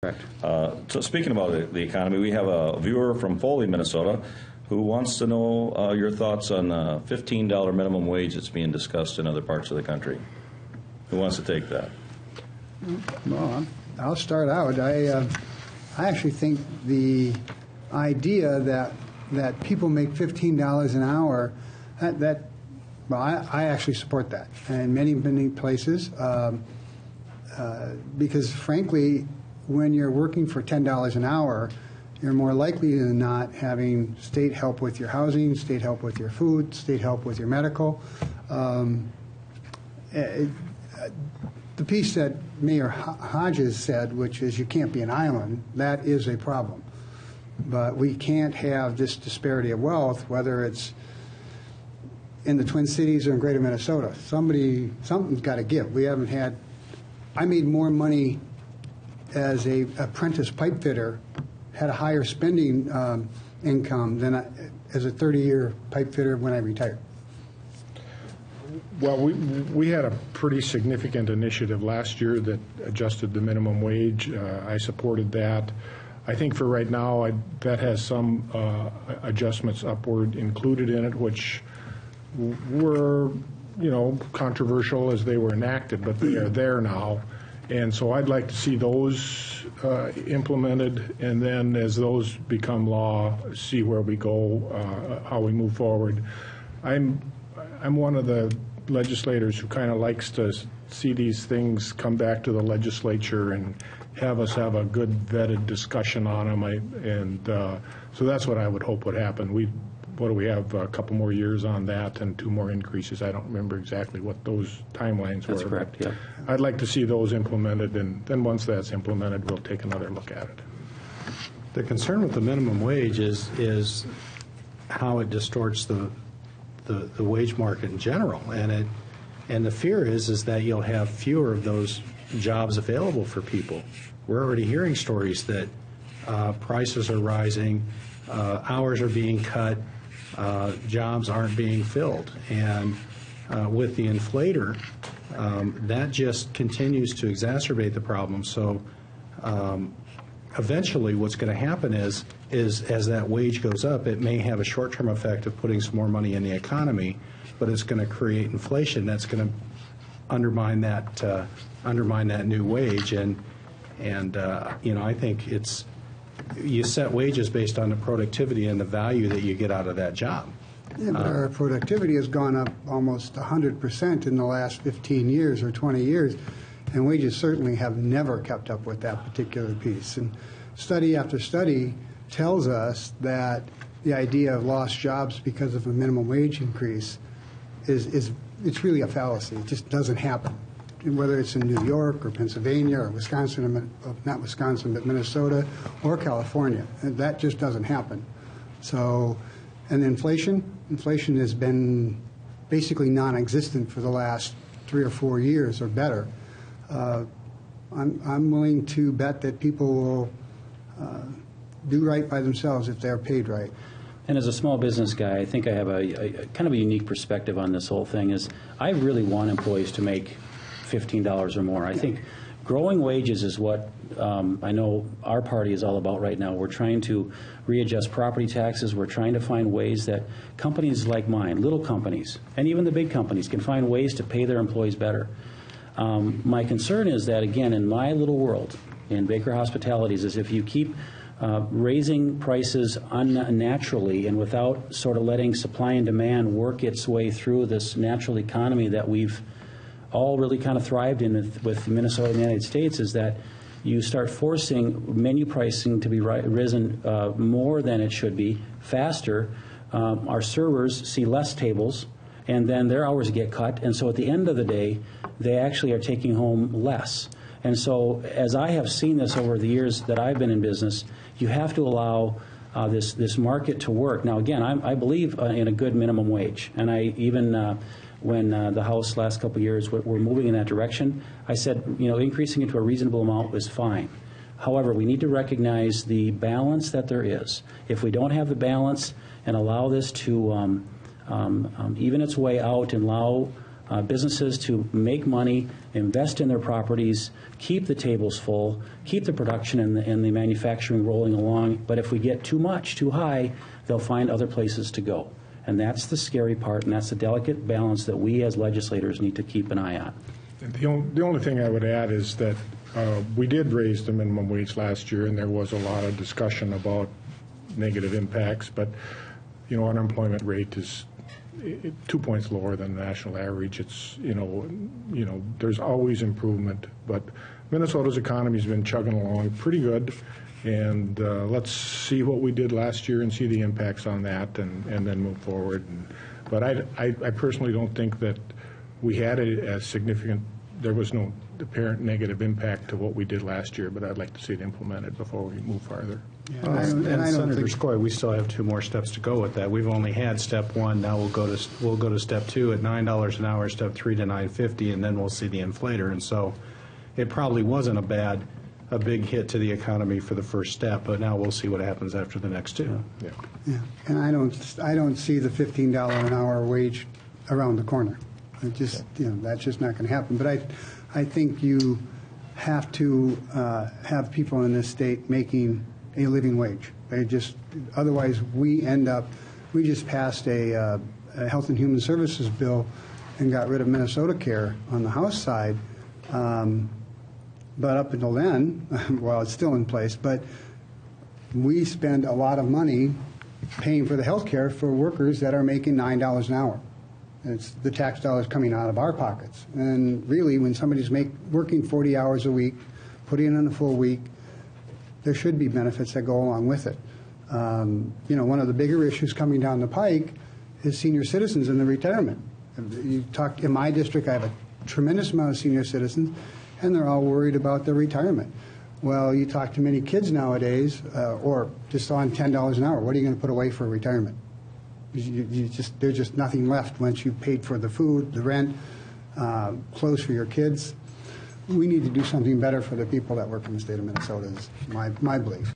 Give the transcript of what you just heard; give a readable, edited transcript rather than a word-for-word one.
Correct. So speaking about the economy, we have a viewer from Foley, Minnesota, who wants to know your thoughts on $15 minimum wage that's being discussed in other parts of the country. Who wants to take that? Well, I'll start out. I actually think the idea that people make $15 an hour, I actually support that in many places because, frankly, when you're working for $10 an hour, you're more likely than not having state help with your housing, state help with your food, state help with your medical. The piece that Mayor Hodges said, which is you can't be an island, that is a problem. But we can't have this disparity of wealth, whether it's in the Twin Cities or in Greater Minnesota. Something's got to give. We haven't had. I made more money as a apprentice pipe fitter, had a higher spending income than as a 30-year pipe fitter when I retired. Well, we had a pretty significant initiative last year that adjusted the minimum wage. I supported that. I think for right now, that has some adjustments upward included in it, which were, controversial as they were enacted, but they are there now. And so I'd like to see those implemented, and then as those become law, see where we go, how we move forward. I'm one of the legislators who kind of likes to see these things come back to the legislature and have us have a good vetted discussion on them. So that's what I would hope would happen. What do we have, a couple more years on that and 2 more increases? I don't remember exactly what those timelines were. That's correct, yeah. I'd like to see those implemented, and then once that's implemented, we'll take another look at it. The concern with the minimum wage is how it distorts the wage market in general, and the fear is that you'll have fewer of those jobs available for people. We're already hearing stories that prices are rising, hours are being cut, jobs aren't being filled, and with the inflator, that just continues to exacerbate the problem. So eventually what's going to happen is as that wage goes up, it may have a short-term effect of putting some more money in the economy, but it's going to create inflation that's going to undermine that new wage. And I think you set wages based on the productivity and the value that you get out of that job. Yeah, but our productivity has gone up almost 100% in the last 15 years or 20 years, and wages certainly have never kept up with that particular piece. And study after study tells us that the idea of lost jobs because of a minimum wage increase it's really a fallacy. It just doesn't happen. Whether it's in New York or Pennsylvania or Wisconsin, not Wisconsin, but Minnesota or California. That just doesn't happen. So, and inflation has been basically non-existent for the last 3 or 4 years or better. I'm willing to bet that people will do right by themselves if they're paid right. And as a small business guy, I think I have a kind of a unique perspective on this whole thing. Is I really want employees to make $15 or more. I think growing wages is what I know our party is all about right now. We're trying to readjust property taxes. We're trying to find ways that companies like mine, little companies, and even the big companies can find ways to pay their employees better. My concern is that, again, in my little world, in Baker Hospitalities, is if you keep raising prices unnaturally and without sort of letting supply and demand work its way through this natural economy that we've all really kind of thrived in with Minnesota and the United States, is that you start forcing menu pricing to be risen more than it should be, faster. Our servers see less tables, and then their hours get cut, and so at the end of the day, they actually are taking home less. And so as I have seen this over the years that I've been in business, you have to allow this market to work. Now, again, I believe in a good minimum wage, and I even when the House last couple of years were moving in that direction, I said, increasing it to a reasonable amount is fine. However, we need to recognize the balance that there is. If we don't have the balance and allow this to even its way out and allow businesses to make money, invest in their properties, keep the tables full, keep the production and the manufacturing rolling along. But if we get too much, too high, they'll find other places to go. And that's the scary part, and that's the delicate balance that we as legislators need to keep an eye on. The only thing I would add is that we did raise the minimum wage last year, and there was a lot of discussion about negative impacts, but, unemployment rate is 2 points lower than the national average. It's, there's always improvement, but Minnesota's economy's been chugging along pretty good, and let's see what we did last year and see the impacts on that and then move forward. But I personally don't think that we had a significant, there was no apparent negative impact to what we did last year, but I'd like to see it implemented before we move farther. And Senator Skoye, we still have 2 more steps to go with that. We've only had step 1. Now we'll go to step 2 at $9 an hour, step 3 to $9.50, and then we'll see the inflator. And so it probably wasn't a big hit to the economy for the first step, but now we'll see what happens after the next 2. Yeah, and I don't see the $15 an hour wage around the corner. It just, that's just not going to happen. But I think you have to have people in this state making a living wage. Otherwise we just passed a Health and Human Services bill and got rid of Minnesota Care on the House side. But up until then, well, it's still in place, but we spend a lot of money paying for the health care for workers that are making $9 an hour. It's the tax dollars coming out of our pockets. And really, when somebody's working 40 hours a week, putting in a full week, there should be benefits that go along with it. One of the bigger issues coming down the pike is senior citizens in the retirement. In my district, I have a tremendous amount of senior citizens, and they're all worried about their retirement. Well, you talk to many kids nowadays, or just on $10 an hour, what are you going to put away for retirement? There's just nothing left once you've paid for the food, the rent, clothes for your kids. We need to do something better for the people that work in the state of Minnesota, is my belief.